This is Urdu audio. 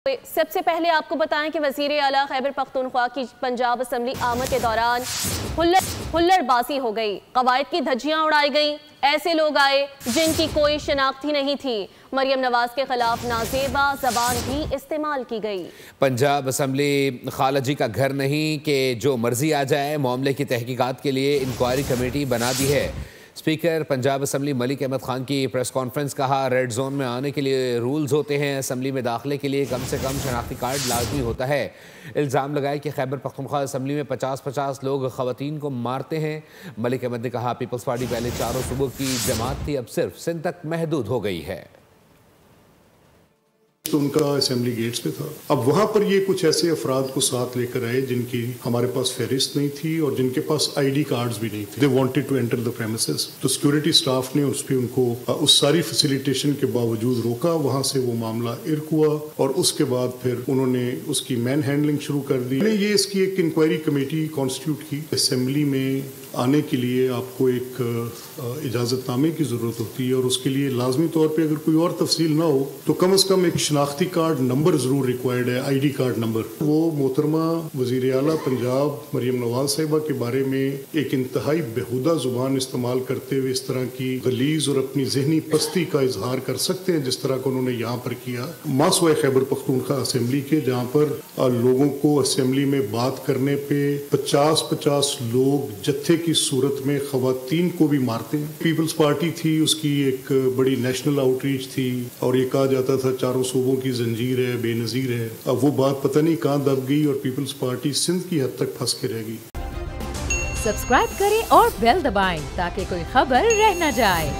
سب سے پہلے آپ کو بتائیں کہ وزیر اعلیٰ خیبر پختونخوا کی پنجاب اسمبلی آمد کے دوران ہلڑ بازی ہو گئی، قواعد کی دھجیاں اڑائی گئیں، ایسے لوگ آئے جن کی کوئی شناخت ہی نہیں تھی، مریم نواز کے خلاف نازیبا زبان بھی استعمال کی گئی۔ پنجاب اسمبلی خالہ جی کا گھر نہیں کہ جو مرضی آ جائے، معاملے کی تحقیقات کے لیے انکوائری کمیٹی بنا دی ہے۔ اسپیکر پنجاب اسمبلی ملک احمد خان کی پریس کانفرنس، کہا ریڈ زون میں آنے کے لیے رولز ہوتے ہیں، اسمبلی میں داخلے کے لیے کم سے کم شناختی کارڈ لازمی ہوتا ہے۔ الزام لگائے کہ خیبر پختونخوا اسمبلی میں 50 لوگ خواتین کو مارتے ہیں۔ ملک احمد نے کہا پیپلز پارٹی پہلے چاروں صوبوں کی جماعت تھی، اب صرف سندھ تک محدود ہو گئی ہے۔ تو ان کا اسمبلی گیٹس پہ تھا، اب وہاں پر یہ کچھ ایسے افراد کو ساتھ لے کر آئے جن کی ہمارے پاس فہرست نہیں تھی اور جن کے پاس آئی ڈی کارڈز بھی نہیں تھے۔ They wanted to enter the premises، تو سیکورٹی سٹاف نے اس پہ ان کو اس ساری فیسیلیٹیشن کے باوجود روکا، وہاں سے وہ معاملہ ارک ہوا اور اس کے بعد پھر انہوں نے اس کی مین ہینڈلنگ شروع کر دی۔ یہ اس کی ایک انکوائری کمیٹی کانسٹیٹیوٹ کی۔ اسمبلی میں آنے کے لیے آپ کو ایک اجازت نامے کی ضرورت ہوتی ہے اور اس کے لیے لازمی طور پہ اگر کوئی اور تفصیل نہ ہو تو کم از کم ایک شناختی کارڈ نمبر ضرور ریکوائرڈ ہے، آئی ڈی کارڈ نمبر۔ وہ محترمہ وزیر اعلیٰ پنجاب مریم نواز صاحبہ کے بارے میں ایک انتہائی بےہودہ زبان استعمال کرتے ہوئے اس طرح کی غلیظ اور اپنی ذہنی پستی کا اظہار کر سکتے ہیں جس طرح کا انہوں نے یہاں پر کیا۔ ماسوائے خیبر پختونخوا اسمبلی کے، جہاں پر لوگوں کو اسمبلی میں بات کرنے پہ 50 لوگ جتھے کی صورت میں خواتین کو بھی مارتے ہیں۔ پیپلز پارٹی تھی، اس کی ایک بڑی نیشنل آؤٹ ریچ تھی اور یہ کہا جاتا تھا چاروں صوبوں کی زنجیر ہے، بے نظیر ہے۔ اب وہ بات پتہ نہیں کہاں دب گئی اور پیپلز پارٹی سندھ کی حد تک پھنس کے رہ گئی۔ سبسکرائب کریں اور بیل دبائیں تاکہ کوئی خبر رہ نہ جائے۔